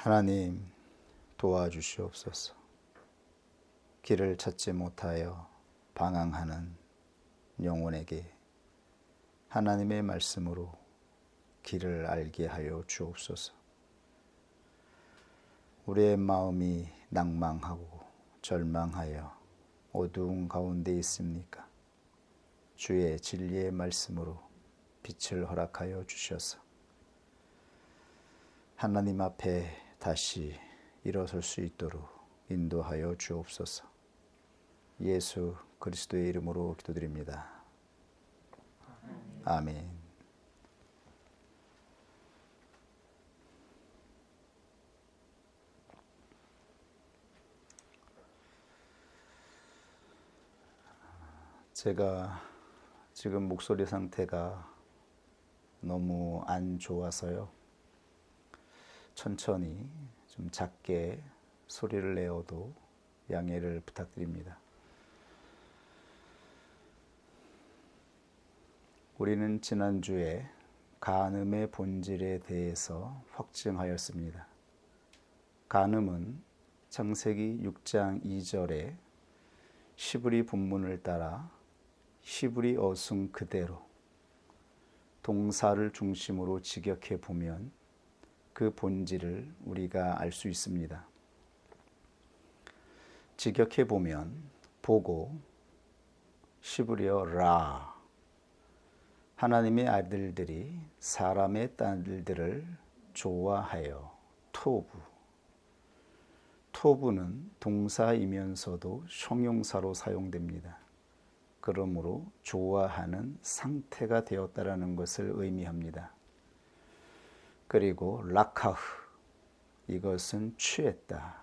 하나님 도와주시옵소서. 길을 찾지 못하여 방황하는 영혼에게 하나님의 말씀으로 길을 알게 하여 주옵소서. 우리의 마음이 낭망하고 절망하여 어두운 가운데 있습니까? 주의 진리의 말씀으로 빛을 허락하여 주셔서 하나님 앞에 다시 일어설 수 있도록 인도하여 주옵소서. 예수 그리스도의 이름으로 기도드립니다. 아멘. 제가 지금 목소리 상태가 너무 안 좋아서요. 천천히 좀 작게 소리를 내어도 양해를 부탁드립니다. 우리는 지난주에 간음의 본질에 대해서 확증하였습니다. 간음은 창세기 6장 2절에 시브리 본문을 따라 히브리 어순 그대로 동사를 중심으로 직역해 보면 그 본질을 우리가 알 수 있습니다. 직역해 보면 보고 시브리어 라, 하나님의 아들들이 사람의 딸들을 좋아하여 토부. 토부는 동사이면서도 형용사로 사용됩니다. 그러므로 좋아하는 상태가 되었다라는 것을 의미합니다. 그리고 라카흐, 이것은 취했다.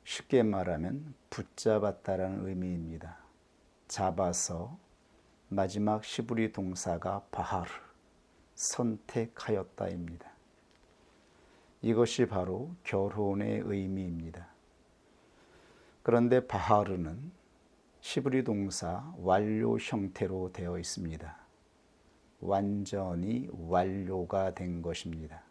쉽게 말하면 붙잡았다라는 의미입니다. 잡아서 마지막 시브리 동사가 바하르, 선택하였다입니다. 이것이 바로 결혼의 의미입니다. 그런데 바하르는 시브리 동사 완료 형태로 되어 있습니다. 완전히 완료가 된 것입니다.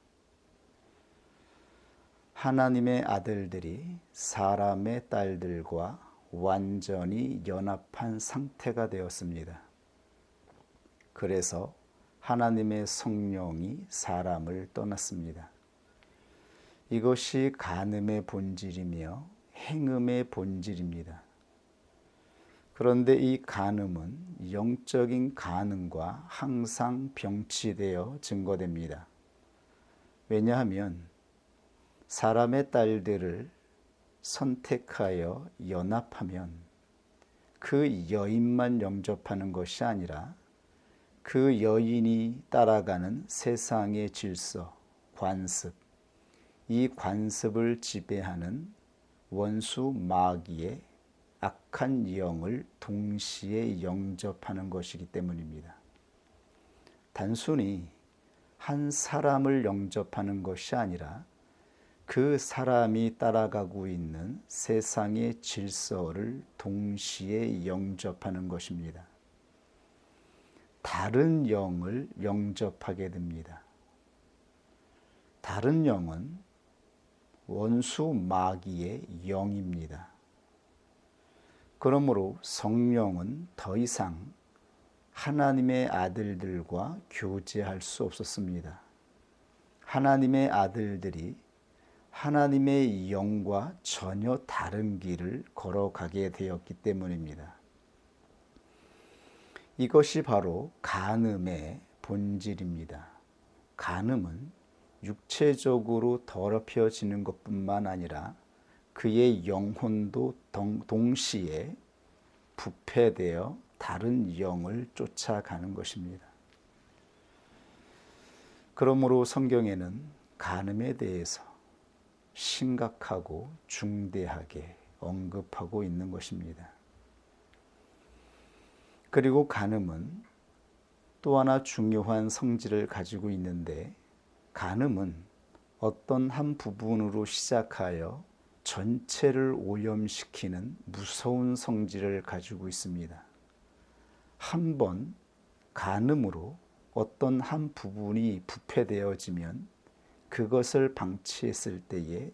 하나님의 아들들이 사람의 딸들과 완전히 연합한 상태가 되었습니다. 그래서 하나님의 성령이 사람을 떠났습니다. 이것이 간음의 본질이며 행음의 본질입니다. 그런데 이 간음은 영적인 간음과 항상 병치되어 증거됩니다. 왜냐하면 사람의 딸들을 선택하여 연합하면 그 여인만 영접하는 것이 아니라 그 여인이 따라가는 세상의 질서, 관습, 이 관습을 지배하는 원수 마귀의 악한 영을 동시에 영접하는 것이기 때문입니다. 단순히 한 사람을 영접하는 것이 아니라 그 사람이 따라가고 있는 세상의 질서를 동시에 영접하는 것입니다. 다른 영을 영접하게 됩니다. 다른 영은 원수 마귀의 영입니다. 그러므로 성령은 더 이상 하나님의 아들들과 교제할 수 없었습니다. 하나님의 아들들이 하나님의 영과 전혀 다른 길을 걸어가게 되었기 때문입니다. 이것이 바로 간음의 본질입니다. 간음은 육체적으로 더럽혀지는 것뿐만 아니라 그의 영혼도 동시에 부패되어 다른 영을 쫓아가는 것입니다. 그러므로 성경에는 간음에 대해서 심각하고 중대하게 언급하고 있는 것입니다. 그리고 간음은 또 하나 중요한 성질을 가지고 있는데, 간음은 어떤 한 부분으로 시작하여 전체를 오염시키는 무서운 성질을 가지고 있습니다. 한번 간음으로 어떤 한 부분이 부패되어지면 그것을 방치했을 때에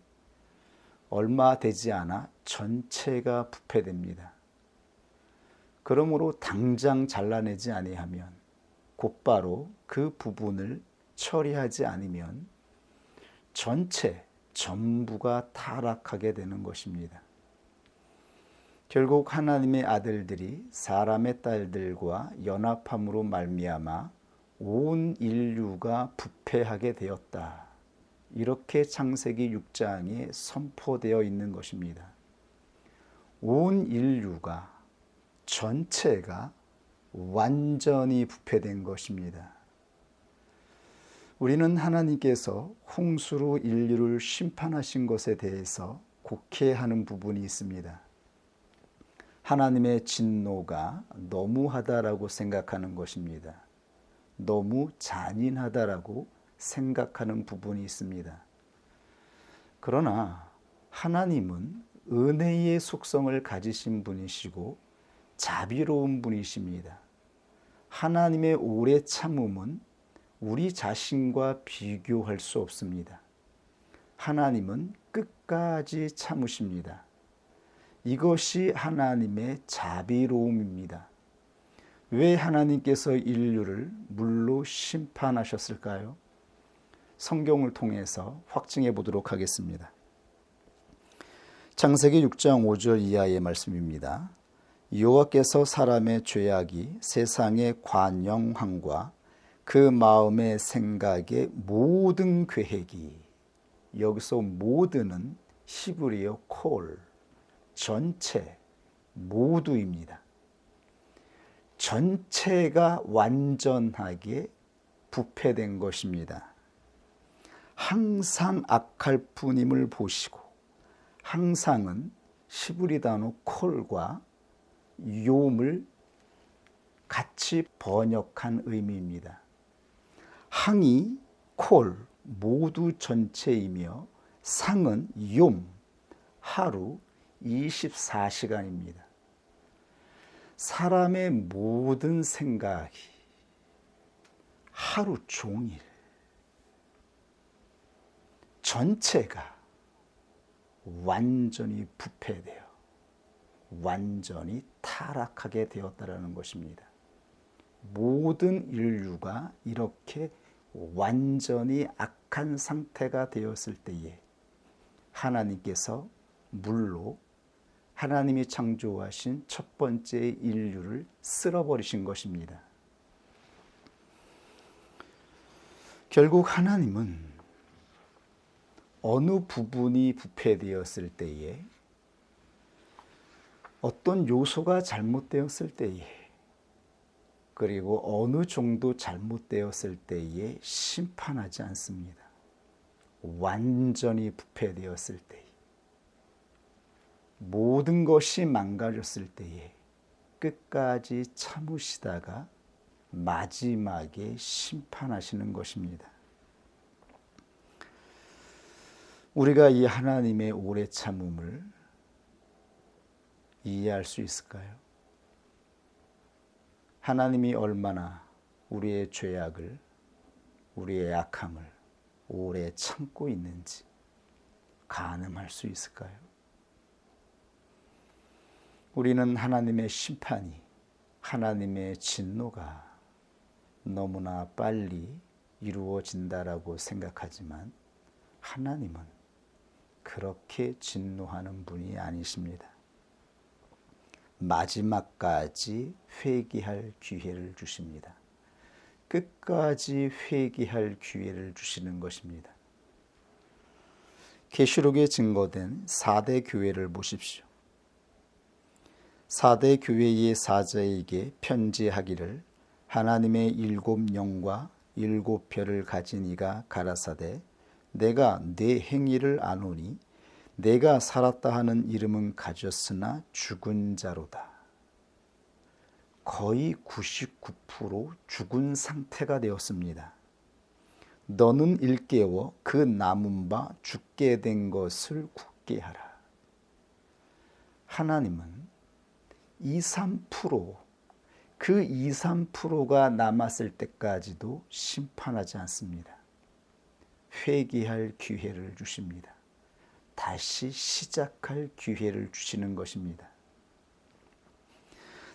얼마 되지 않아 전체가 부패됩니다. 그러므로 당장 잘라내지 아니하면, 곧바로 그 부분을 처리하지 않으면 전부가 타락하게 되는 것입니다. 결국 하나님의 아들들이 사람의 딸들과 연합함으로 말미암아 온 인류가 부패하게 되었다. 이렇게 창세기 6장에 선포되어 있는 것입니다. 온 인류가 전체가 완전히 부패된 것입니다. 우리는 하나님께서 홍수로 인류를 심판하신 것에 대해서 곡해하는 부분이 있습니다. 하나님의 진노가 너무하다라고 생각하는 것입니다. 너무 잔인하다라고 생각하는 부분이 있습니다. 그러나 하나님은 은혜의 속성을 가지신 분이시고 자비로운 분이십니다. 하나님의 오래 참음은 우리 자신과 비교할 수 없습니다. 하나님은 끝까지 참으십니다. 이것이 하나님의 자비로움입니다. 왜 하나님께서 인류를 물로 심판하셨을까요? 성경을 통해서 확증해 보도록 하겠습니다. 창세기 6장 5절 이하의 말씀입니다. 여호와께서 사람의 죄악이 세상의 관영함과 그 마음의 생각의 모든 계획이, 여기서 모든은 히브리어 콜, 전체, 모두입니다. 전체가 완전하게 부패된 것입니다. 항상 악할 뿐임을 보시고, 항상은 히브리 단어 콜과 욤을 같이 번역한 의미입니다. 항이 콜, 모두 전체이며 상은 욤, 하루 24시간입니다. 사람의 모든 생각이 하루 종일 전체가 완전히 부패되어 완전히 타락하게 되었다는 것입니다. 모든 인류가 이렇게 완전히 악한 상태가 되었을 때에 하나님께서 물로 하나님이 창조하신 첫 번째 인류를 쓸어버리신 것입니다. 결국 하나님은 어느 부분이 부패되었을 때에, 어떤 요소가 잘못되었을 때에, 그리고 어느 정도 잘못되었을 때에 심판하지 않습니다. 완전히 부패되었을 때에, 모든 것이 망가졌을 때에 끝까지 참으시다가 마지막에 심판하시는 것입니다. 우리가 이 하나님의 오래 참음을 이해할 수 있을까요? 하나님이 얼마나 우리의 죄악을, 우리의 악함을 오래 참고 있는지 가늠할 수 있을까요? 우리는 하나님의 심판이, 하나님의 진노가 너무나 빨리 이루어진다라고 생각하지만 하나님은 그렇게 진노하는 분이 아니십니다. 마지막까지 회개할 기회를 주십니다. 끝까지 회개할 기회를 주시는 것입니다. 계시록에 증거된 4대 교회를 보십시오. 4대 교회의 사자에게 편지하기를 하나님의 7 영과 7 별을 가진 이가 가라사대 내가 네 행위를 아노니 내가 살았다 하는 이름은 가졌으나 죽은 자로다. 거의 99% 죽은 상태가 되었습니다. 너는 일깨워 그 남은 바 죽게 된 것을 굳게 하라. 하나님은 2~3%, 그 2~3%가 남았을 때까지도 심판하지 않습니다. 회개할 기회를 주십니다. 다시 시작할 기회를 주시는 것입니다.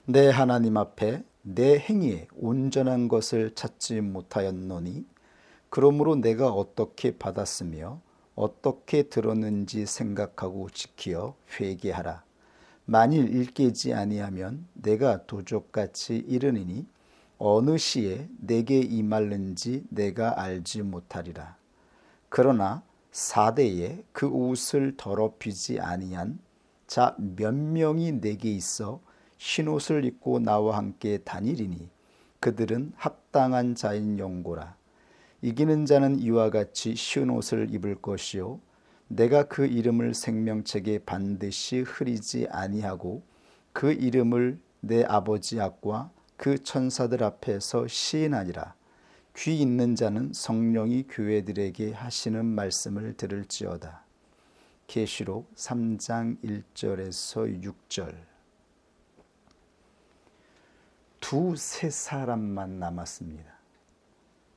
내 하나님 앞에 내 행위에 온전한 것을 찾지 못하였노니 그러므로 내가 어떻게 받았으며 어떻게 들었는지 생각하고 지키어 회개하라. 만일 일깨지 아니하면 내가 도적같이 이르니니 어느 시에 내게 임할는지 내가 알지 못하리라. 그러나 사대에 그 옷을 더럽히지 아니한 자 몇 명이 내게 있어 흰옷을 입고 나와 함께 다니리니 그들은 합당한 자인 영고라. 이기는 자는 이와 같이 흰 옷을 입을 것이요 내가 그 이름을 생명책에 반드시 흐리지 아니하고 그 이름을 내 아버지 앞과 그 천사들 앞에서 시인하리라. 귀 있는 자는 성령이 교회들에게 하시는 말씀을 들을지어다. 계시록 3장 1절에서 6절. 두세 사람만 남았습니다.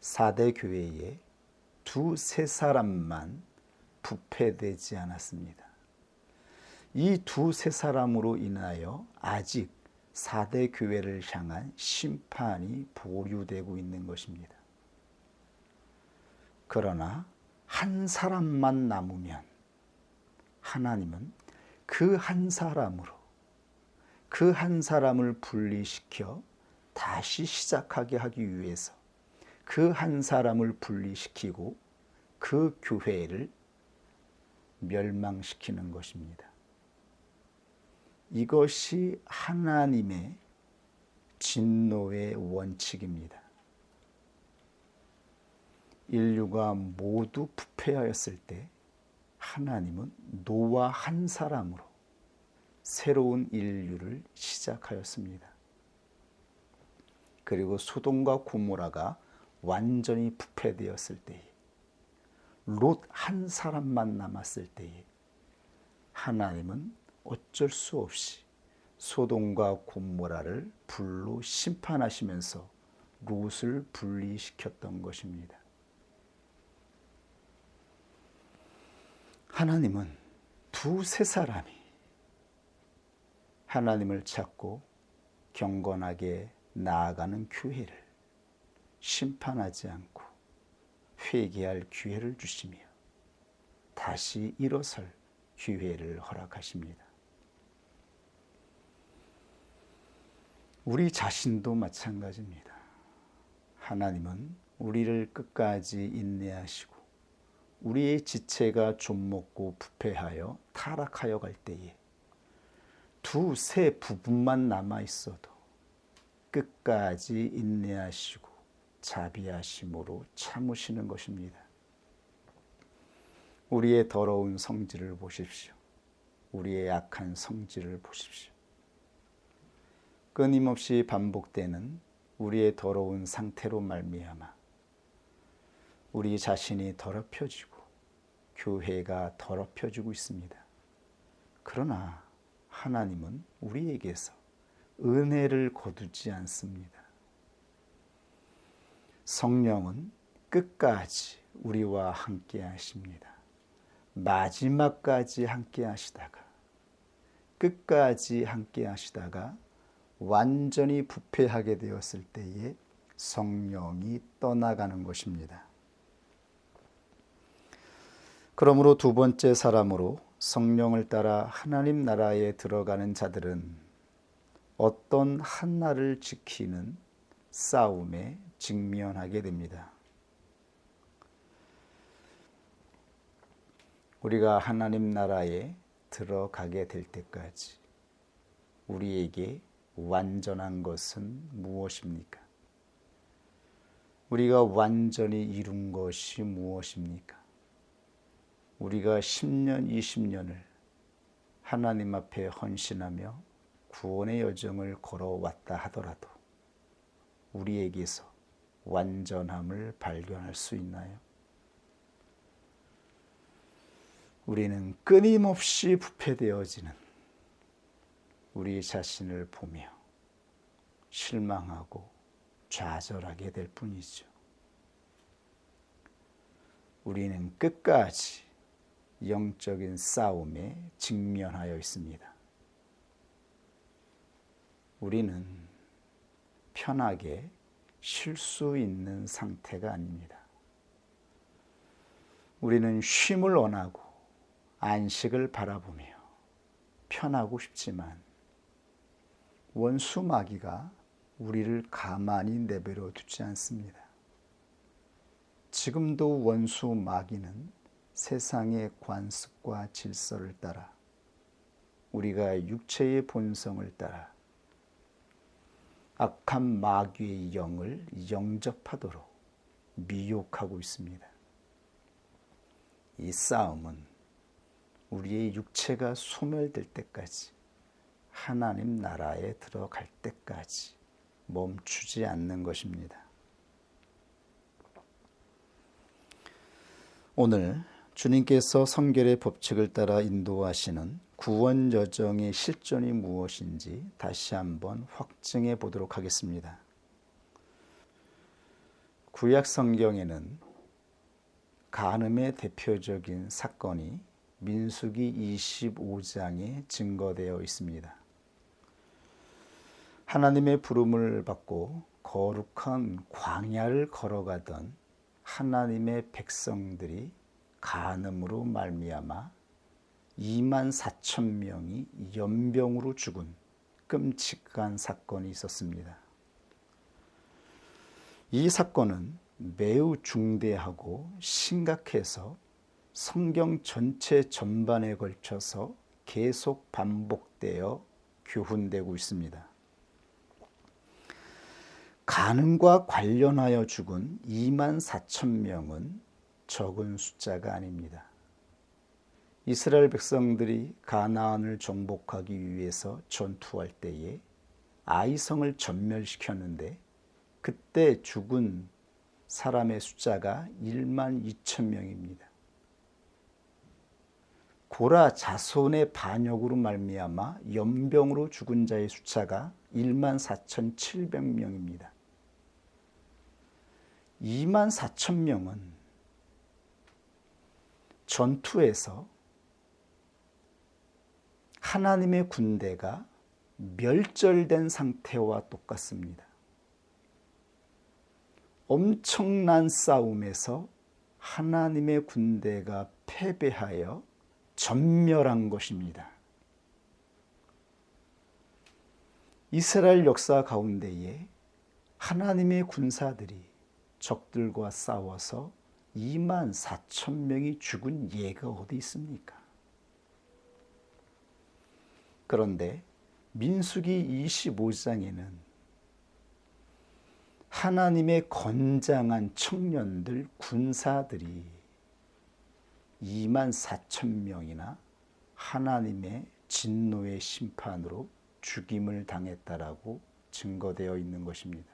4대 교회에 두세 사람만 부패되지 않았습니다. 이 두세 사람으로 인하여 아직 4대 교회를 향한 심판이 보류되고 있는 것입니다. 그러나 한 사람만 남으면 하나님은 그 한 사람으로 그 한 사람을 분리시켜 다시 시작하게 하기 위해서 그 한 사람을 분리시키고 그 교회를 멸망시키는 것입니다. 이것이 하나님의 진노의 원칙입니다. 인류가 모두 부패하였을 때 하나님은 노아 한 사람으로 새로운 인류를 시작하였습니다. 그리고 소돔과 고모라가 완전히 부패되었을 때에 롯 한 사람만 남았을 때에 하나님은 어쩔 수 없이 소돔과 고모라를 불로 심판하시면서 롯을 분리시켰던 것입니다. 하나님은 두세 사람이 하나님을 찾고 경건하게 나아가는 교회를 심판하지 않고 회개할 기회를 주시며 다시 일어설 기회를 허락하십니다. 우리 자신도 마찬가지입니다. 하나님은 우리를 끝까지 인내하시고 우리의 지체가 좀먹고 부패하여 타락하여 갈 때에 두세 부분만 남아 있어도 끝까지 인내하시고 자비하심으로 참으시는 것입니다. 우리의 더러운 성질을 보십시오. 우리의 악한 성질을 보십시오. 끊임없이 반복되는 우리의 더러운 상태로 말미암아 우리 자신이 더럽혀지고 교회가 더럽혀지고 있습니다. 그러나 하나님은 우리에게서 은혜를 거두지 않습니다. 성령은 끝까지 우리와 함께 하십니다. 마지막까지 함께 하시다가 끝까지 함께 하시다가 완전히 부패하게 되었을 때에 성령이 떠나가는 것입니다. 그러므로 두 번째 사람으로 성령을 따라 하나님 나라에 들어가는 자들은 어떤 한나를 지키는 싸움에 직면하게 됩니다. 우리가 하나님 나라에 들어가게 될 때까지 우리에게 완전한 것은 무엇입니까? 우리가 완전히 이룬 것이 무엇입니까? 우리가 10년, 20년을 하나님 앞에 헌신하며 구원의 여정을 걸어왔다 하더라도 우리에게서 완전함을 발견할 수 있나요? 우리는 끊임없이 부패되어지는 우리 자신을 보며 실망하고 좌절하게 될 뿐이죠. 우리는 끝까지 영적인 싸움에 직면하여 있습니다. 우리는 편하게 쉴 수 있는 상태가 아닙니다. 우리는 쉼을 원하고 안식을 바라보며 편하고 싶지만 원수 마귀가 우리를 가만히 내버려 두지 않습니다. 지금도 원수 마귀는 세상의 관습과 질서를 따라 우리가 육체의 본성을 따라 악한 마귀의 영을 영접하도록 미혹하고 있습니다. 이 싸움은 우리의 육체가 소멸될 때까지 하나님 나라에 들어갈 때까지 멈추지 않는 것입니다. 오늘 주님께서 성결의 법칙을 따라 인도하시는 구원 여정의 실존이 무엇인지 다시 한번 확증해 보도록 하겠습니다. 구약 성경에는 간음의 대표적인 사건이 민수기 25장에 증거되어 있습니다. 하나님의 부름을 받고 거룩한 광야를 걸어가던 하나님의 백성들이 간음으로 말미암아 24,000명이 연병으로 죽은 끔찍한 사건이 있었습니다. 이 사건은 매우 중대하고 심각해서 성경 전체 전반에 걸쳐서 계속 반복되어 교훈되고 있습니다. 간음과 관련하여 죽은 24,000명은 적은 숫자가 아닙니다. 이스라엘 백성들이 가나안을 정복하기 위해서 전투할 때에 아이성을 전멸시켰는데 그때 죽은 사람의 숫자가 12,000명입니다. 고라 자손의 반역으로 말미암아 연병으로 죽은 자의 숫자가 14,700명입니다. 24,000명은 전투에서 하나님의 군대가 멸절된 상태와 똑같습니다. 엄청난 싸움에서 하나님의 군대가 패배하여 전멸한 것입니다. 이스라엘 역사 가운데에 하나님의 군사들이 적들과 싸워서 24,000명이 죽은 예가 어디 있습니까? 그런데 민수기 25장에는 하나님의 건장한 청년들, 군사들이 24,000명이나 하나님의 진노의 심판으로 죽임을 당했다라고 증거되어 있는 것입니다.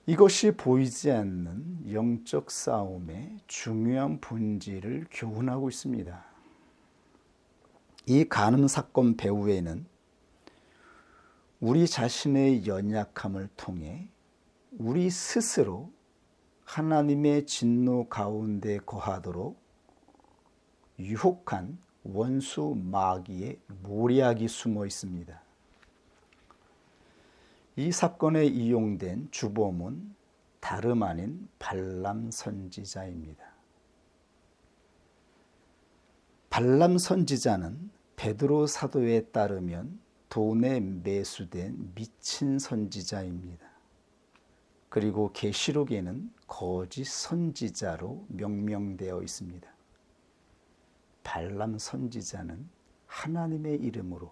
이것이 보이지 않는 영적 싸움의 중요한 본질을 교훈하고 있습니다. 이 간음 사건 배후에는 우리 자신의 연약함을 통해 우리 스스로 하나님의 진노 가운데 거하도록 유혹한 원수 마귀의 모략이 숨어 있습니다. 이 사건에 이용된 주범은 다름 아닌 발람 선지자입니다. 발람 선지자는 베드로 사도에 따르면 돈에 매수된 미친 선지자입니다. 그리고 계시록에는 거짓 선지자로 명명되어 있습니다. 발람 선지자는 하나님의 이름으로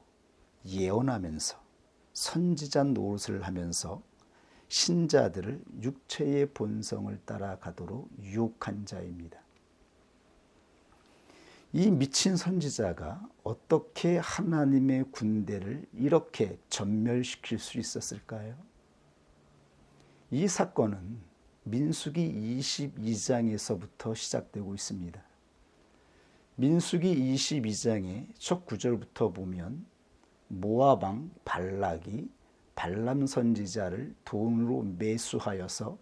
예언하면서 선지자 노릇을 하면서 신자들을 육체의 본성을 따라가도록 유혹한 자입니다. 이 미친 선지자가 어떻게 하나님의 군대를 이렇게 전멸시킬 수 있었을까요? 이 사건은 민수기 22장에서부터 시작되고 있습니다. 민수기 22장의 첫 구절부터 보면 모압 왕 발락이 발람 선지자를 돈으로 매수하여서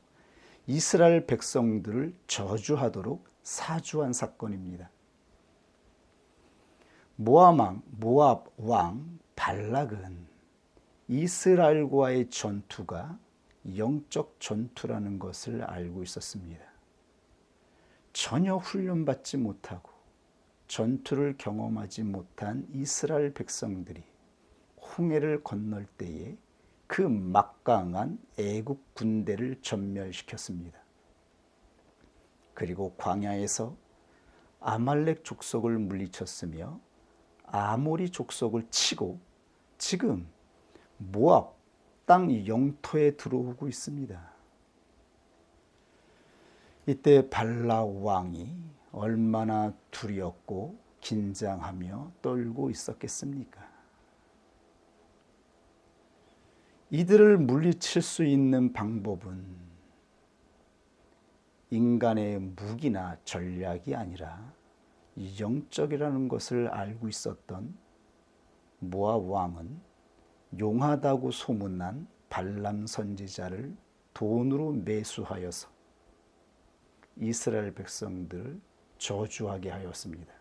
이스라엘 백성들을 저주하도록 사주한 사건입니다. 모압 왕 발락은 이스라엘과의 전투가 영적 전투라는 것을 알고 있었습니다. 전혀 훈련받지 못하고 전투를 경험하지 못한 이스라엘 백성들이 홍해를 건널 때에 그 막강한 애국 군대를 전멸시켰습니다. 그리고 광야에서 아말렉 족속을 물리쳤으며 아모리 족속을 치고 지금 모압 땅 영토에 들어오고 있습니다. 이때 발락 왕이 얼마나 두렵고 긴장하며 떨고 있었겠습니까? 이들을 물리칠 수 있는 방법은 인간의 무기나 전략이 아니라 영적이라는 것을 알고 있었던 모압 왕은 용하다고 소문난 발람 선지자를 돈으로 매수하여서 이스라엘 백성들을 저주하게 하였습니다.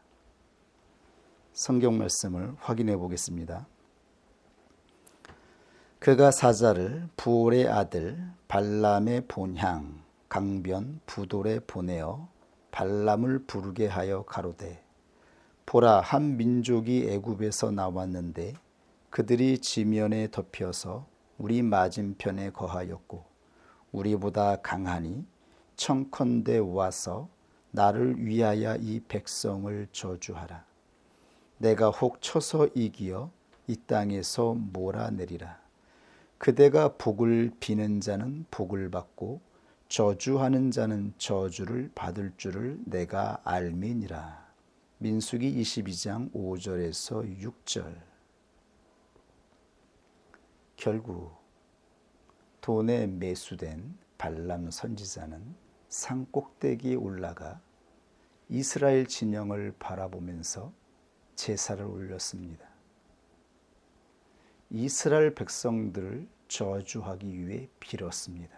성경 말씀을 확인해 보겠습니다. 그가 사자를 부올의 아들 발람의 본향 강변 부돌에 보내어 발람을 부르게 하여 가로되 보라, 한 민족이 애굽에서 나왔는데 그들이 지면에 덮여서 우리 맞은편에 거하였고 우리보다 강하니 청컨대 와서 나를 위하여 이 백성을 저주하라. 내가 혹 쳐서 이기어 이 땅에서 몰아내리라. 그대가 복을 비는 자는 복을 받고 저주하는 자는 저주를 받을 줄을 내가 알미니라. 민수기 22장 5절에서 6절. 결국 돈에 매수된 발람 선지자는 산꼭대기에 올라가 이스라엘 진영을 바라보면서 제사를 올렸습니다. 이스라엘 백성들을 저주하기 위해 빌었습니다.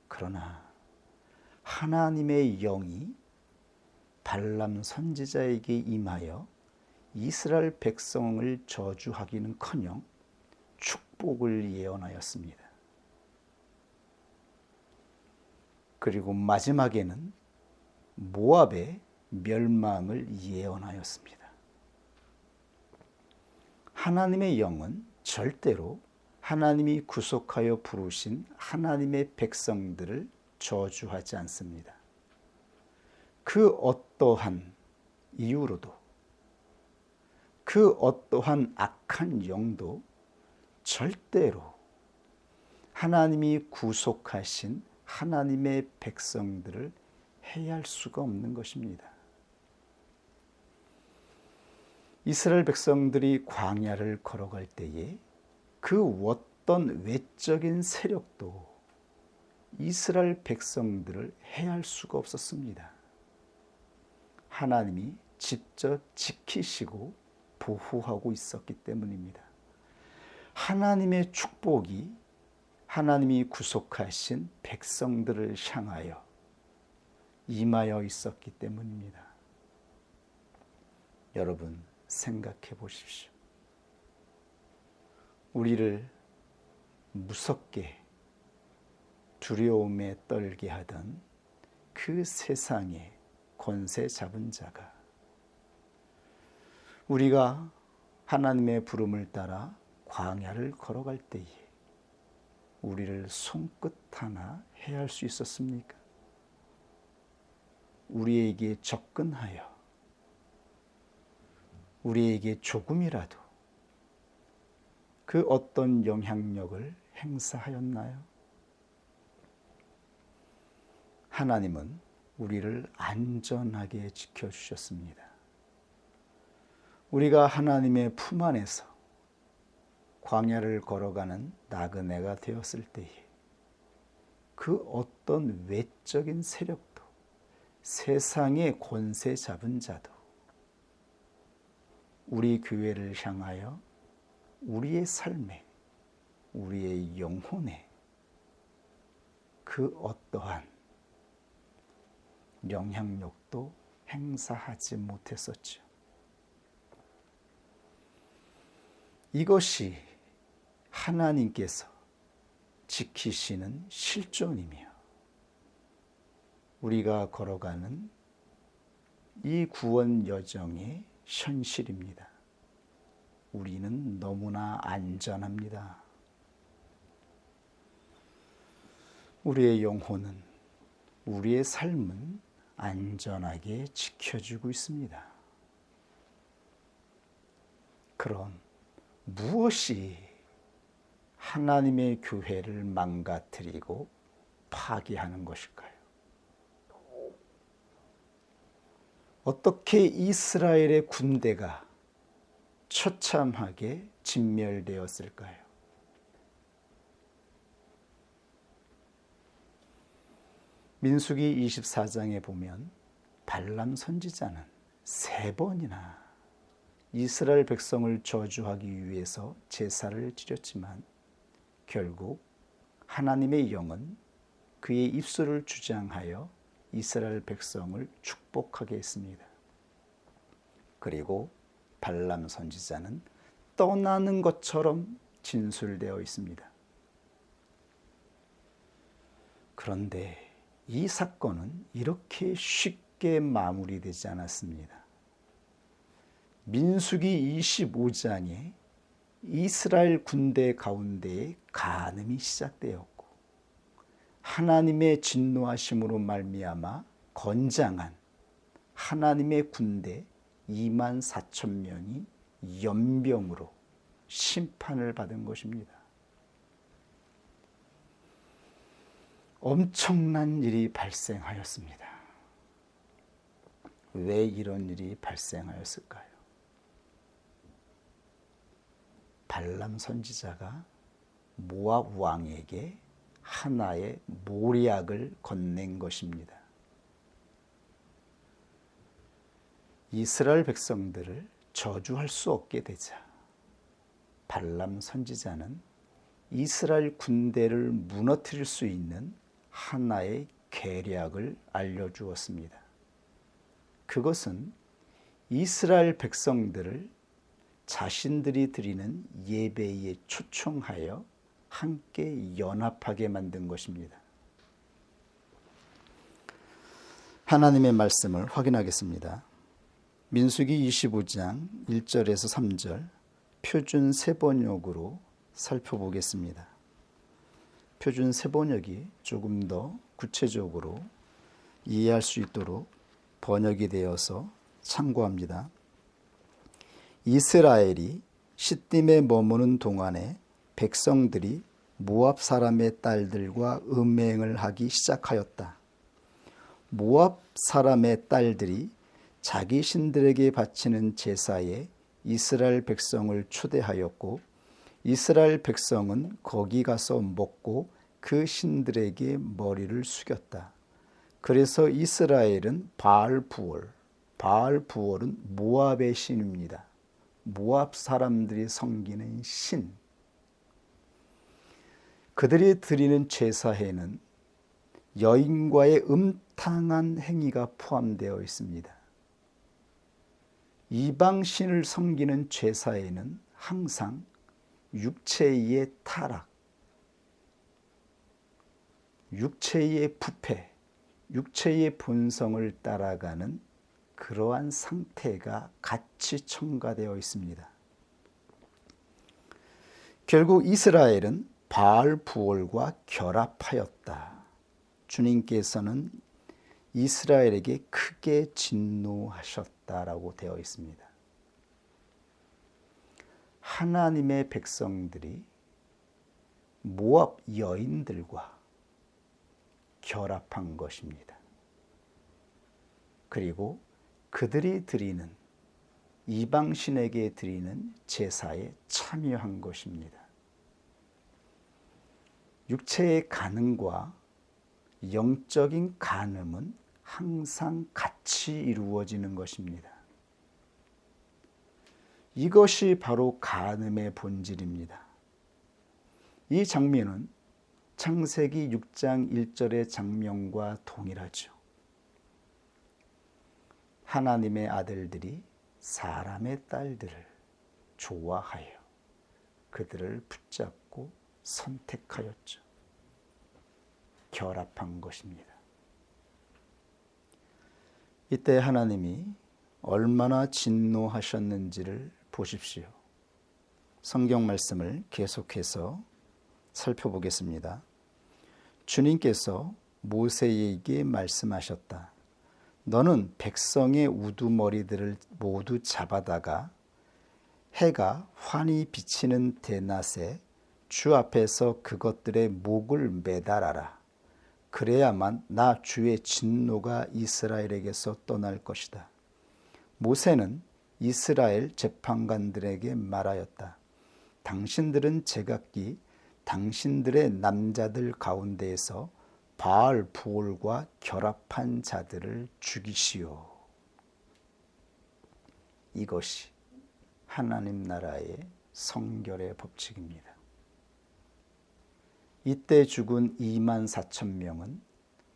그러나 하나님의 영이 발람 선지자에게 임하여 이스라엘 백성을 저주하기는커녕 축복을 예언하였습니다. 그리고 마지막에는 모압의 멸망을 예언하였습니다. 하나님의 영은 절대로 하나님이 구속하여 부르신 하나님의 백성들을 저주하지 않습니다. 그 어떠한 이유로도, 그 어떠한 악한 영도 절대로 하나님이 구속하신 하나님의 백성들을 해할 수가 없는 것입니다. 이스라엘 백성들이 광야를 걸어갈 때에 그 어떤 외적인 세력도 이스라엘 백성들을 해할 수가 없었습니다. 하나님이 직접 지키시고 보호하고 있었기 때문입니다. 하나님의 축복이 하나님이 구속하신 백성들을 향하여 임하여 있었기 때문입니다. 여러분 생각해 보십시오. 우리를 무섭게 두려움에 떨게 하던 그 세상의 권세 잡은 자가 우리가 하나님의 부름을 따라 광야를 걸어갈 때에 우리를 손끝 하나 해할 수 있었습니까? 우리에게 접근하여 우리에게 조금이라도 그 어떤 영향력을 행사하였나요? 하나님은 우리를 안전하게 지켜주셨습니다. 우리가 하나님의 품 안에서 광야를 걸어가는 나그네가 되었을 때에 그 어떤 외적인 세력도 세상의 권세 잡은 자도 우리 교회를 향하여 우리의 삶에 우리의 영혼에 그 그 어떠한 영향력도 행사하지 못했었죠. 이것이 하나님께서 지키시는 실존이며 우리가 걸어가는 이 구원 여정의 현실입니다. 우리는 너무나 안전합니다. 우리의 영혼은, 우리의 삶은 안전하게 지켜주고 있습니다. 그런 무엇이 하나님의 교회를 망가뜨리고 파괴하는 것일까요? 어떻게 이스라엘의 군대가 처참하게 진멸되었을까요? 민수기 24장에 보면 발람 선지자는 3번이나 이스라엘 백성을 저주하기 위해서 제사를 지렸지만 결국 하나님의 영은 그의 입술을 주장하여 이스라엘 백성을 축복하게 했습니다. 그리고 발람 선지자는 떠나는 것처럼 진술되어 있습니다. 그런데 이 사건은 이렇게 쉽게 마무리되지 않았습니다. 민수기 25장에 이스라엘 군대 가운데에 간음이 시작되었고 하나님의 진노하심으로 말미암아 건장한 하나님의 군대 24,000명이 연병으로 심판을 받은 것입니다. 엄청난 일이 발생하였습니다. 왜 이런 일이 발생하였을까요? 발람 선지자가 모압 왕에게 하나의 모략을 건넨 것입니다. 이스라엘 백성들을 저주할 수 없게 되자 발람 선지자는 이스라엘 군대를 무너뜨릴 수 있는 하나의 계략을 알려주었습니다. 그것은 이스라엘 백성들을 자신들이 드리는 예배에 초청하여 함께 연합하게 만든 것입니다. 하나님의 말씀을 확인하겠습니다. 민수기 25장 1절에서 3절 표준 세번역으로 살펴보겠습니다. 표준 세번역이 조금 더 구체적으로 이해할 수 있도록 번역이 되어서 참고합니다. 이스라엘이 시딤에 머무는 동안에 백성들이 모압 사람의 딸들과 음행을 하기 시작하였다. 모압 사람의 딸들이 자기 신들에게 바치는 제사에 이스라엘 백성을 초대하였고 이스라엘 백성은 거기 가서 먹고 그 신들에게 머리를 숙였다. 그래서 이스라엘은 바알부올은 모압의 신입니다. 모압 사람들이 섬기는 신. 그들이 드리는 제사에는 여인과의 음탕한 행위가 포함되어 있습니다. 이방신을 섬기는 제사에는 항상 육체의 타락, 육체의 부패, 육체의 본성을 따라가는 그러한 상태가 같이 첨가되어 있습니다. 결국 이스라엘은 바알부올과 결합하였다. 주님께서는 이스라엘에게 크게 진노하셨다라고 되어 있습니다. 하나님의 백성들이 모압 여인들과 결합한 것입니다. 그리고 그들이 드리는 이방신에게 드리는 제사에 참여한 것입니다. 육체의 간음과 영적인 간음은 항상 같이 이루어지는 것입니다. 이것이 바로 간음의 본질입니다. 이 장면은 창세기 6장 1절의 장면과 동일하죠. 하나님의 아들들이 사람의 딸들을 좋아하여 그들을 붙잡고 선택하였죠. 결합한 것입니다. 이때 하나님이 얼마나 진노하셨는지를 보십시오. 성경 말씀을 계속해서 살펴보겠습니다. 주님께서 모세에게 말씀하셨다. 너는 백성의 우두머리들을 모두 잡아다가 해가 환히 비치는 대낮에 주 앞에서 그것들의 목을 매달아라. 그래야만 나 주의 진노가 이스라엘에게서 떠날 것이다. 모세는 이스라엘 재판관들에게 말하였다. 당신들은 제각기 당신들의 남자들 가운데에서 바알 부올과 결합한 자들을 죽이시오. 이것이 하나님 나라의 성결의 법칙입니다. 이때 죽은 2만 4천 명은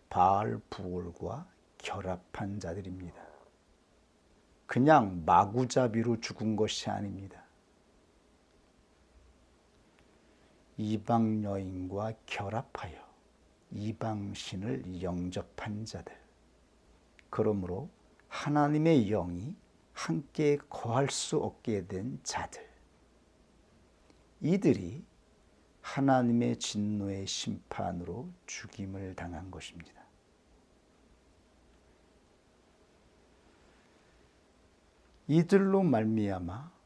바알 부올과 결합한 자들입니다. 그냥 마구잡이로 죽은 것이 아닙니다. 이방 여인과 결합하여 이방신을 영접한 자들. 그러므로 하나님의 영이 함께 거할 수 없게 된 자들. 이들이 하나님의 진노의 심판으로 죽임을 당한 것입니다. 이들로 말미암아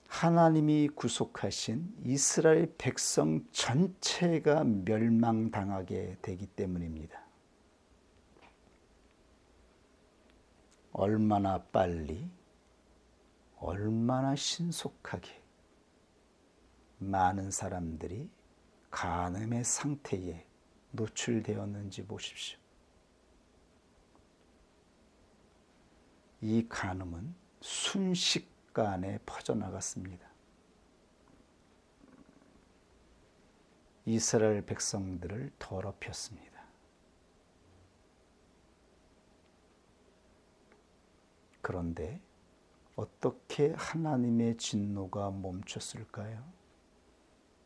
하나님이 구속하신 이스라엘 백성 전체가 멸망당하게 되기 때문입니다. 얼마나 빨리, 얼마나 신속하게 많은 사람들이 간음의 상태에 노출되었는지 보십시오. 이 간음은 순식간에 퍼져나갔습니다. 이스라엘 백성들을 더럽혔습니다. 그런데 어떻게 하나님의 진노가 멈췄을까요?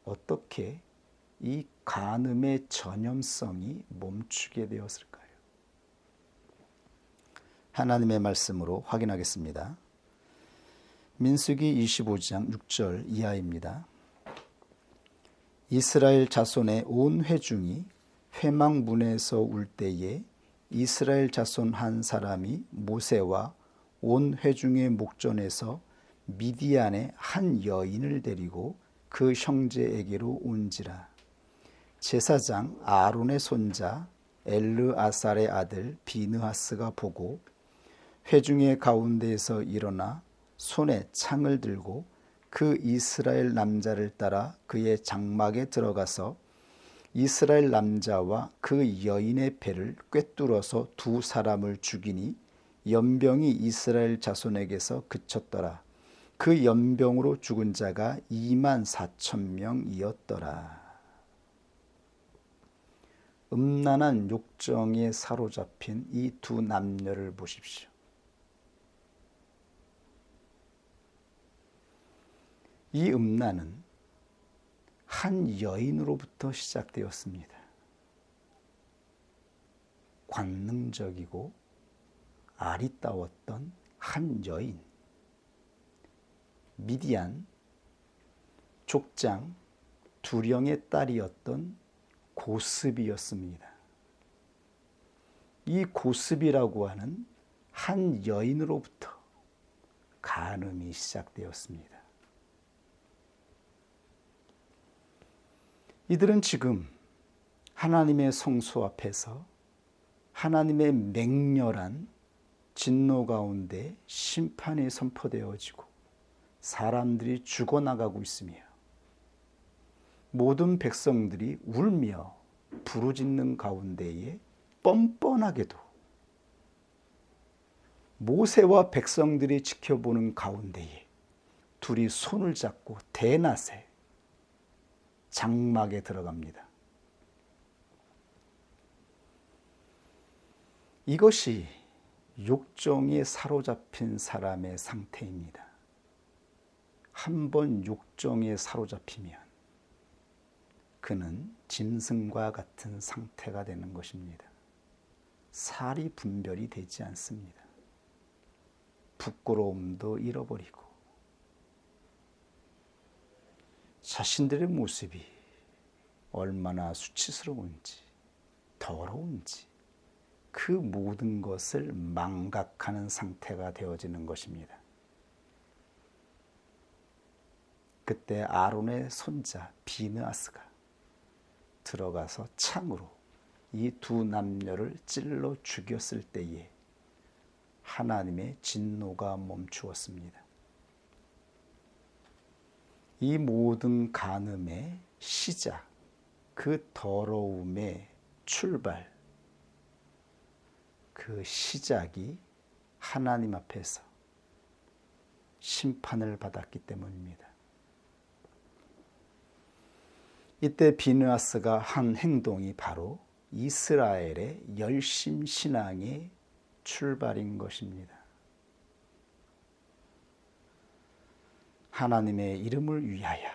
어떻게 이 간음의 전염성이 멈추게 되었을까요? 하나님의 말씀으로 확인하겠습니다. 민수기 25장 6절 이하입니다. 이스라엘 자손의 온 회중이 회막문에서 울 때에 이스라엘 자손 한 사람이 모세와 온 회중의 목전에서 미디안의 한 여인을 데리고 그 형제에게로 온지라. 제사장 아론의 손자 엘르아살의 아들 비느하스가 보고 회중의 가운데에서 일어나 손에 창을 들고 그 이스라엘 남자를 따라 그의 장막에 들어가서 이스라엘 남자와 그 여인의 배를 꿰뚫어서 두 사람을 죽이니 연병이 이스라엘 자손에게서 그쳤더라. 그 연병으로 죽은 자가 2만 4천 명이었더라. 음란한 욕정에 사로잡힌 이 두 남녀를 보십시오. 이 음란은 한 여인으로부터 시작되었습니다. 관능적이고 아리따웠던 한 여인, 미디안 족장 두령의 딸이었던 고스비였습니다. 이 고스비라고 하는 한 여인으로부터 간음이 시작되었습니다. 이들은 지금 하나님의 성소 앞에서 하나님의 맹렬한 진노 가운데 심판이 선포되어지고 사람들이 죽어나가고 있으며 모든 백성들이 울며 부르짖는 가운데에 뻔뻔하게도 모세와 백성들이 지켜보는 가운데에 둘이 손을 잡고 대낮에 장막에 들어갑니다. 이것이 욕정에 사로잡힌 사람의 상태입니다. 한번 욕정에 사로잡히면 그는 짐승과 같은 상태가 되는 것입니다. 살이 분별이 되지 않습니다. 부끄러움도 잃어버리고 자신들의 모습이 얼마나 수치스러운지 더러운지 그 모든 것을 망각하는 상태가 되어지는 것입니다. 그때 아론의 손자 비느하스가 들어가서 창으로 이 두 남녀를 찔러 죽였을 때에 하나님의 진노가 멈추었습니다. 이 모든 간음의 시작, 그 더러움의 출발, 그 시작이 하나님 앞에서 심판을 받았기 때문입니다. 이때 비느하스가 한 행동이 바로 이스라엘의 열심 신앙의 출발인 것입니다. 하나님의 이름을 위하여,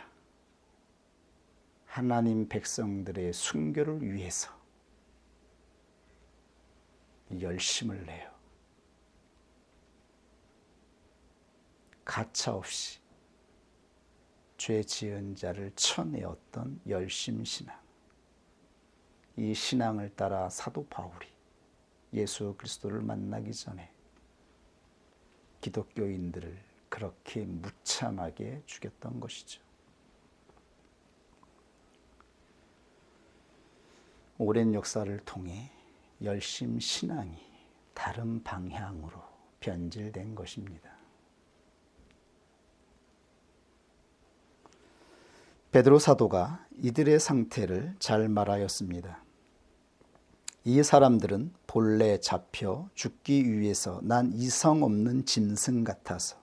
하나님 백성들의 순교를 위해서 열심을 내요. 가차없이 죄 지은 자를 쳐내었던 열심 신앙. 이 신앙을 따라 사도 바울이 예수 그리스도를 만나기 전에 기독교인들을 그렇게 무참하게 죽였던 것이죠. 오랜 역사를 통해 열심 신앙이 다른 방향으로 변질된 것입니다. 베드로 사도가 이들의 상태를 잘 말하였습니다. 이 사람들은 본래 잡혀 죽기 위해서 난 이성 없는 짐승 같아서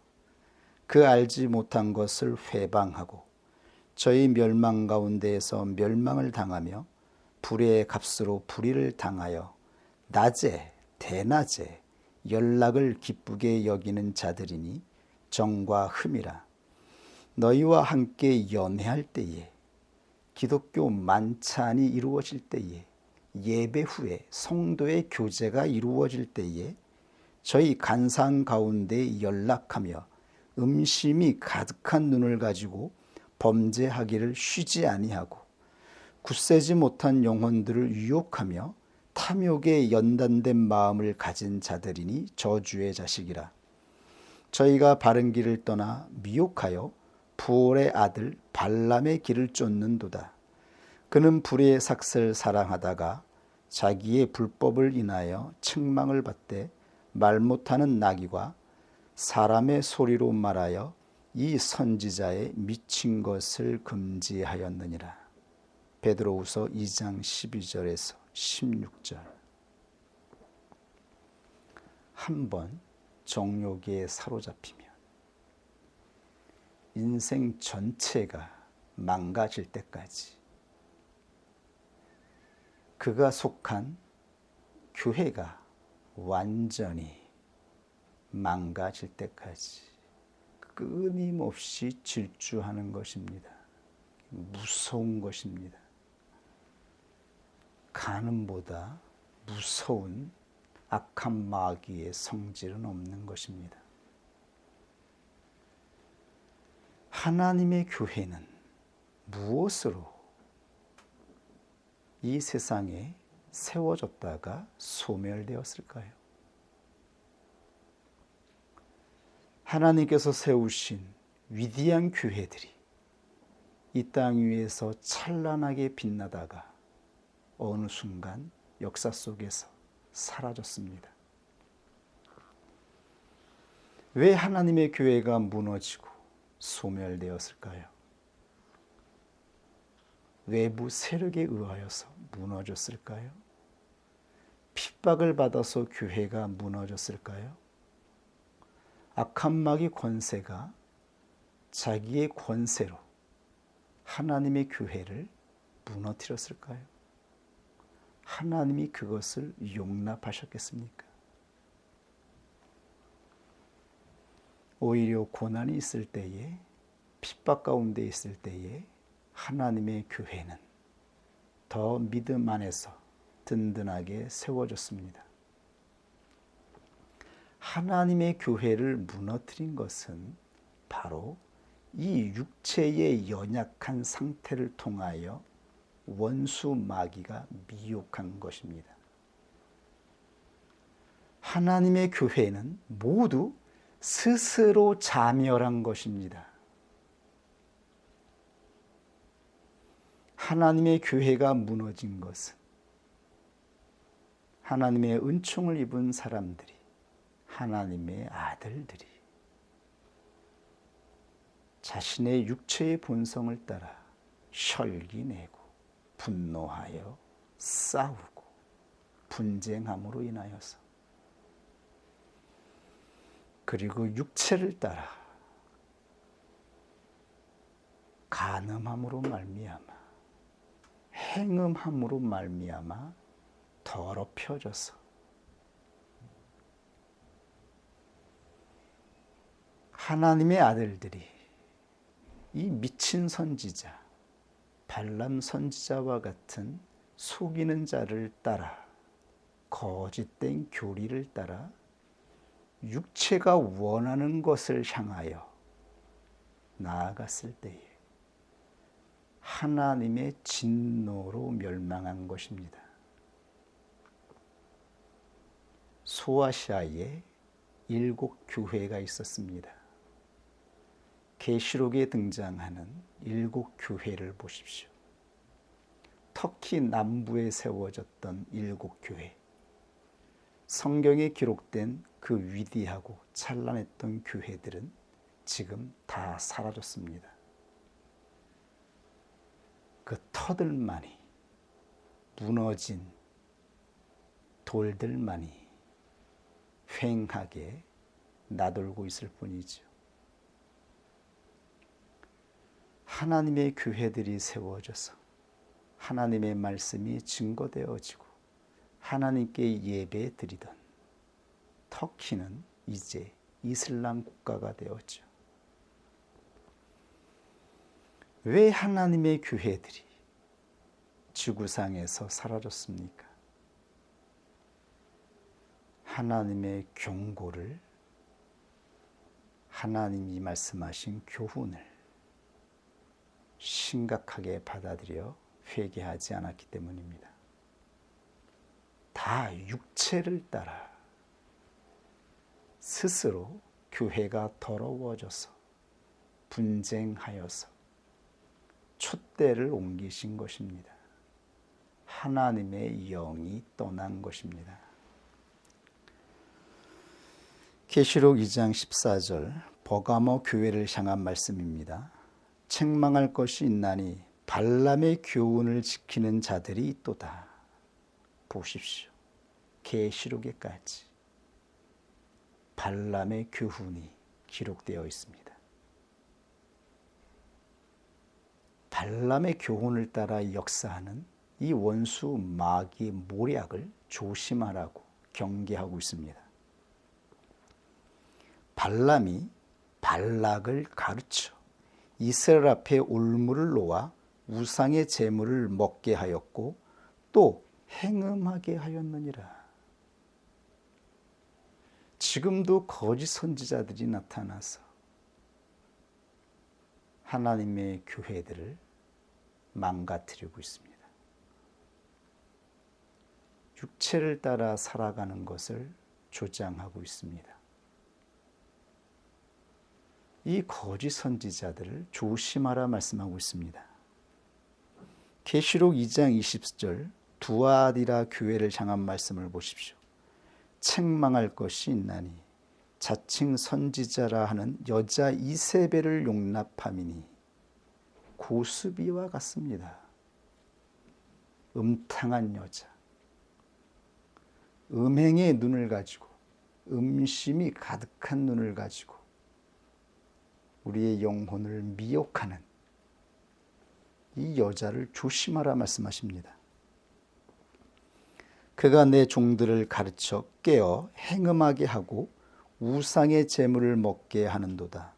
그 알지 못한 것을 회방하고 저희 멸망 가운데에서 멸망을 당하며 불의의 값으로 불의를 당하여 낮에 대낮에 연락을 기쁘게 여기는 자들이니 정과 흠이라. 너희와 함께 연회할 때에 기독교 만찬이 이루어질 때에 예배 후에 성도의 교제가 이루어질 때에 저희 간상 가운데 연락하며 음심이 가득한 눈을 가지고 범죄하기를 쉬지 아니하고 굳세지 못한 영혼들을 유혹하며 탐욕에 연단된 마음을 가진 자들이니 저주의 자식이라. 저희가 바른 길을 떠나 미혹하여 부올의 아들 발람의 길을 쫓는도다. 그는 불의의 삭을 사랑하다가 자기의 불법을 인하여 책망을 받되 말 못하는 나귀와 사람의 소리로 말하여 이 선지자의 미친 것을 금지하였느니라. 베드로후서 2장 12절에서 16절. 한번 정욕에 사로잡히면 인생 전체가 망가질 때까지, 그가 속한 교회가 완전히 망가질 때까지 끊임없이 질주하는 것입니다. 무서운 것입니다. 간음보다 무서운 악한 마귀의 성질은 없는 것입니다. 하나님의 교회는 무엇으로 이 세상에 세워졌다가 소멸되었을까요? 하나님께서 세우신 위대한 교회들이 이 땅 위에서 찬란하게 빛나다가 어느 순간 역사 속에서 사라졌습니다. 왜 하나님의 교회가 무너지고 소멸되었을까요? 외부 세력에 의하여서 무너졌을까요? 핍박을 받아서 교회가 무너졌을까요? 악한 마귀 권세가 자기의 권세로 하나님의 교회를 무너뜨렸을까요? 하나님이 그것을 용납하셨겠습니까? 오히려 고난이 있을 때에, 핍박 가운데 있을 때에 하나님의 교회는 더 믿음 안에서 든든하게 세워졌습니다. 하나님의 교회를 무너뜨린 것은 바로 이 육체의 연약한 상태를 통하여 원수 마귀가 미혹한 것입니다. 하나님의 교회는 모두 스스로 자멸한 것입니다. 하나님의 교회가 무너진 것은 하나님의 은총을 입은 사람들이, 하나님의 아들들이 자신의 육체의 본성을 따라 혈기내고 분노하여 싸우고 분쟁함으로 인하여서, 그리고 육체를 따라 간음함으로 말미암아, 행음함으로 말미암아 더럽혀져서 하나님의 아들들이 이 미친 선지자, 발람 선지자와 같은 속이는 자를 따라, 거짓된 교리를 따라 육체가 원하는 것을 향하여 나아갔을 때에 하나님의 진노로 멸망한 것입니다. 소아시아에 7 교회가 있었습니다. 계시록에 등장하는 7 교회를 보십시오. 터키 남부에 세워졌던 7 교회, 성경에 기록된 그 위대하고 찬란했던 교회들은 지금 다 사라졌습니다. 그 터들만이, 무너진 돌들만이 휑하게 나돌고 있을 뿐이죠. 하나님의 교회들이 세워져서 하나님의 말씀이 증거되어지고 하나님께 예배 드리던 터키는 이제 이슬람 국가가 되었죠. 왜 하나님의 교회들이 지구상에서 사라졌습니까? 하나님의 경고를, 하나님이 말씀하신 교훈을 심각하게 받아들여 회개하지 않았기 때문입니다. 다 육체를 따라 스스로 교회가 더러워져서 분쟁하여서 촛대를 옮기신 것입니다. 하나님의 영이 떠난 것입니다. 계시록 2장 14절 버가모 교회를 향한 말씀입니다. 책망할 것이 있나니 발람의 교훈을 지키는 자들이 있도다. 보십시오. 계시록에까지 발람의 교훈이 기록되어 있습니다. 발람의 교훈을 따라 역사하는 이 원수 마귀의 모략을 조심하라고 경계하고 있습니다. 발람이 발락을 가르쳐 이스라엘 앞에 올무를 놓아 우상의 제물을 먹게 하였고 또 행음하게 하였느니라. 지금도 거짓 선지자들이 나타나서 하나님의 교회들을 망가뜨리고 있습니다. 육체를 따라 살아가는 것을 조장하고 있습니다. 이 거짓 선지자들을 조심하라 말씀하고 있습니다. 계시록 2장 20절 두아디라 교회를 향한 말씀을 보십시오. 책망할 것이 있나니 자칭 선지자라 하는 여자 이세벨을 용납함이니 고수비와 같습니다. 음탕한 여자, 음행의 눈을 가지고, 음심이 가득한 눈을 가지고 우리의 영혼을 미혹하는 이 여자를 조심하라 말씀하십니다. 그가 내 종들을 가르쳐 깨어 행음하게 하고 우상의 재물을 먹게 하는도다.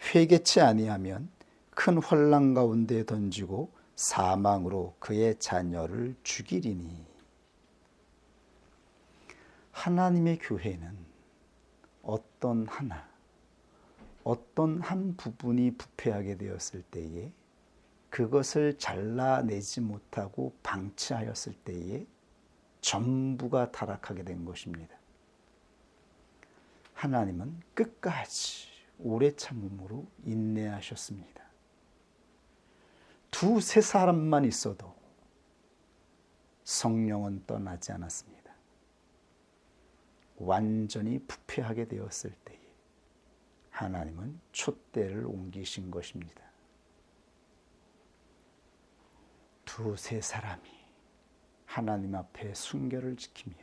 회개치 아니하면 큰 환난 가운데 던지고 사망으로 그의 자녀를 죽이리니. 하나님의 교회는 어떤 한 부분이 부패하게 되었을 때에 그것을 잘라내지 못하고 방치하였을 때에 전부가 타락하게 된 것입니다. 하나님은 끝까지 오래 참음으로 인내하셨습니다. 두세 사람만 있어도 성령은 떠나지 않았습니다. 완전히 부패하게 되었을 때에 하나님은 촛대를 옮기신 것입니다. 두세 사람이 하나님 앞에 순결을 지키며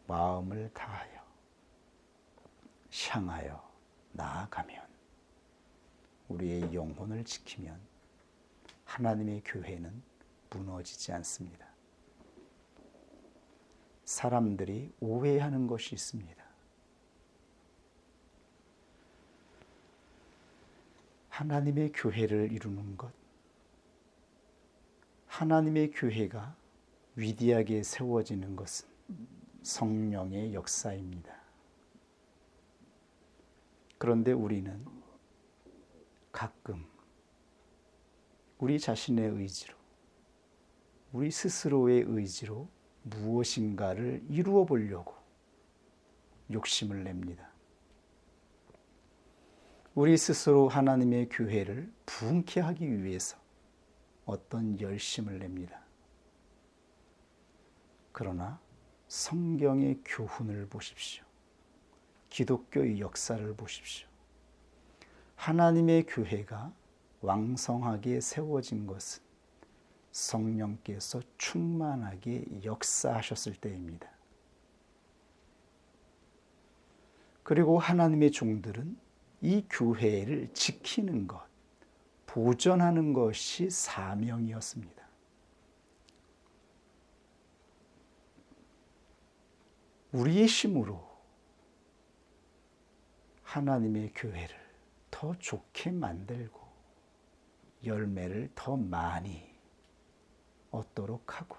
마음을 다하여 향하여 나아가면, 우리의 영혼을 지키면 하나님의 교회는 무너지지 않습니다. 사람들이 오해하는 것이 있습니다. 하나님의 교회를 이루는 것, 하나님의 교회가 위대하게 세워지는 것은 성령의 역사입니다. 그런데 우리는 가끔 우리 자신의 의지로, 우리 스스로의 의지로 무엇인가를 이루어 보려고 욕심을 냅니다. 우리 스스로 하나님의 교회를 부흥케 하기 위해서 어떤 열심을 냅니다. 그러나 성경의 교훈을 보십시오. 기독교의 역사를 보십시오. 하나님의 교회가 왕성하게 세워진 것은 성령께서 충만하게 역사하셨을 때입니다. 그리고 하나님의 종들은 이 교회를 지키는 것, 보존하는 것이 사명이었습니다. 우리의 힘으로 하나님의 교회를 더 좋게 만들고 열매를 더 많이 얻도록 하고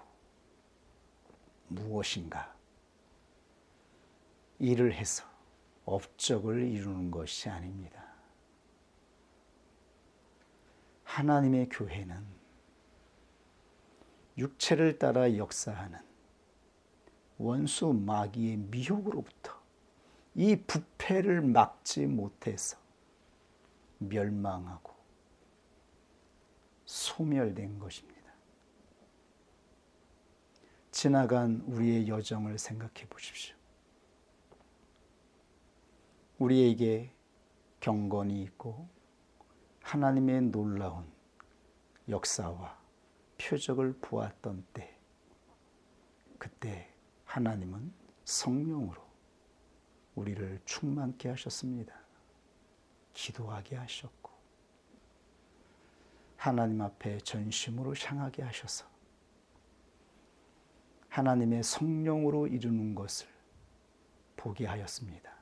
무엇인가 일을 해서 업적을 이루는 것이 아닙니다. 하나님의 교회는 육체를 따라 역사하는 원수 마귀의 미혹으로부터 이 부패를 막지 못해서 멸망하고 소멸된 것입니다. 지나간 우리의 여정을 생각해 보십시오. 우리에게 경건이 있고 하나님의 놀라운 역사와 표적을 보았던 때, 그때 하나님은 성령으로 우리를 충만케 하셨습니다. 기도하게 하셨고 하나님 앞에 전심으로 향하게 하셔서 하나님의 성령으로 이루는 것을 보게 하였습니다.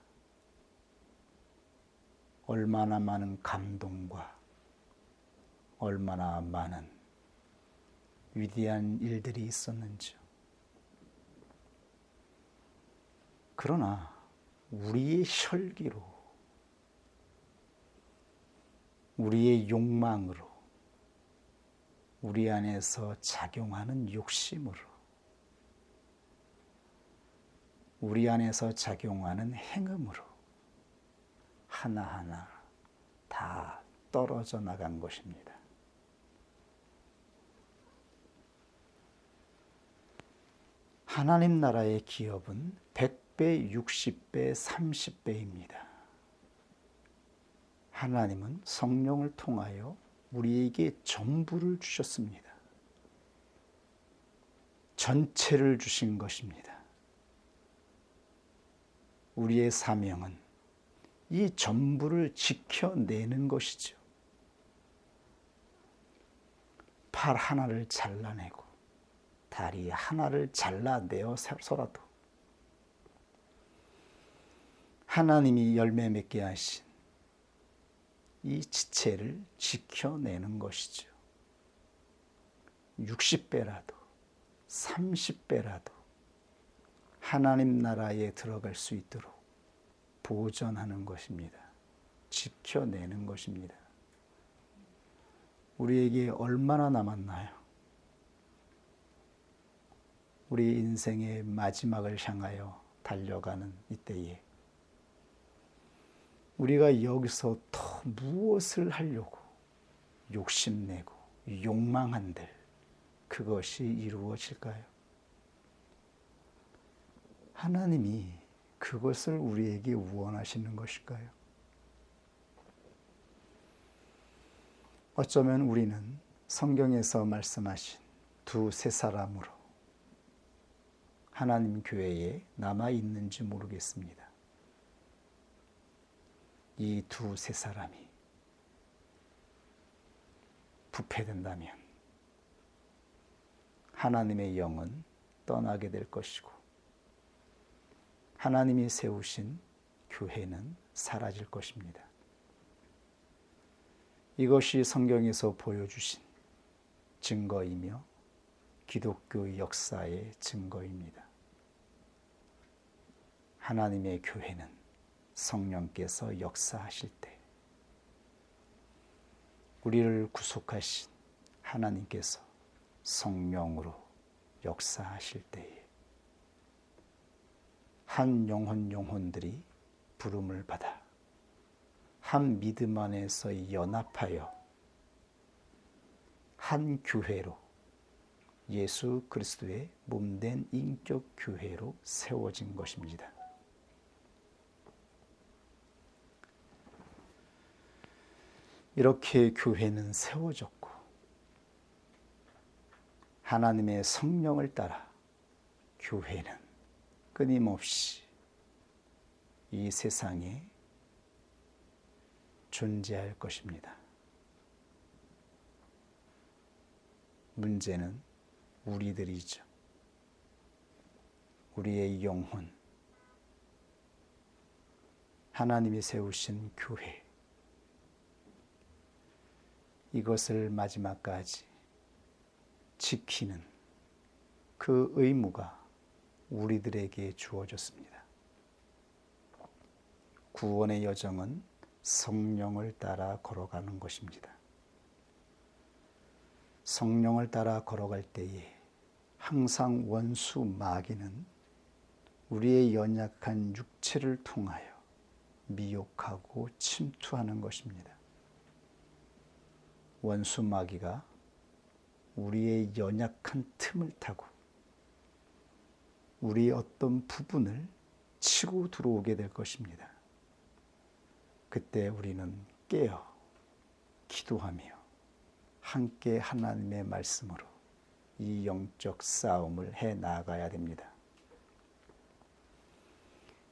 얼마나 많은 감동과 얼마나 많은 위대한 일들이 있었는지요. 그러나 우리의 혈기로, 우리의 욕망으로, 우리 안에서 작용하는 욕심으로, 우리 안에서 작용하는 행음으로 하나하나 다 떨어져 나간 것입니다. 하나님 나라의 기업은 100배, 60배, 30배입니다. 하나님은 성령을 통하여 우리에게 전부를 주셨습니다. 전체를 주신 것입니다. 우리의 사명은 이 전부를 지켜내는 것이죠. 팔 하나를 잘라내고 다리 하나를 잘라내어서라도 하나님이 열매 맺게 하신 이 지체를 지켜내는 것이죠. 60배라도 30배라도 하나님 나라에 들어갈 수 있도록 보존하는 것입니다. 지켜내는 것입니다. 우리에게 얼마나 남았나요? 우리 인생의 마지막을 향하여 달려가는 이때에 우리가 여기서 더 무엇을 하려고 욕심내고 욕망한들 그것이 이루어질까요? 하나님이 그것을 우리에게 원하시는 것일까요? 어쩌면 우리는 성경에서 말씀하신 두세 사람으로 하나님 교회에 남아있는지 모르겠습니다. 이 두세 사람이 부패된다면 하나님의 영은 떠나게 될 것이고 하나님이 세우신 교회는 사라질 것입니다. 이것이 성경에서 보여주신 증거이며 기독교 역사의 증거입니다. 하나님의 교회는 성령께서 역사하실 때 우리를 구속하신 하나님께서 성령으로 역사하실 때에 한 영혼들이 부름을 받아 한 믿음 안에서 연합하여 한 교회로 예수 그리스도의 몸된 인격 교회로 세워진 것입니다. 이렇게 교회는 세워졌고 하나님의 성령을 따라 교회는 끊임없이 이 세상에 존재할 것입니다. 문제는 우리들이죠. 우리의 영혼, 하나님이 세우신 교회, 이것을 마지막까지 지키는 그 의무가 우리들에게 주어졌습니다. 구원의 여정은 성령을 따라 걸어가는 것입니다. 성령을 따라 걸어갈 때에 항상 원수 마귀는 우리의 연약한 육체를 통하여 미혹하고 침투하는 것입니다. 원수 마귀가 우리의 연약한 틈을 타고 우리의 어떤 부분을 치고 들어오게 될 것입니다. 그때 우리는 깨어 기도하며 함께 하나님의 말씀으로 이 영적 싸움을 해 나가야 됩니다.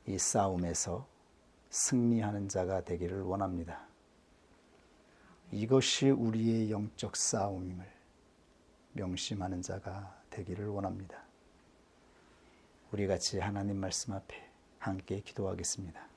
이 싸움에서 승리하는 자가 되기를 원합니다. 이것이 우리의 영적 싸움임을 명심하는 자가 되기를 원합니다. 우리 같이 하나님 말씀 앞에 함께 기도하겠습니다.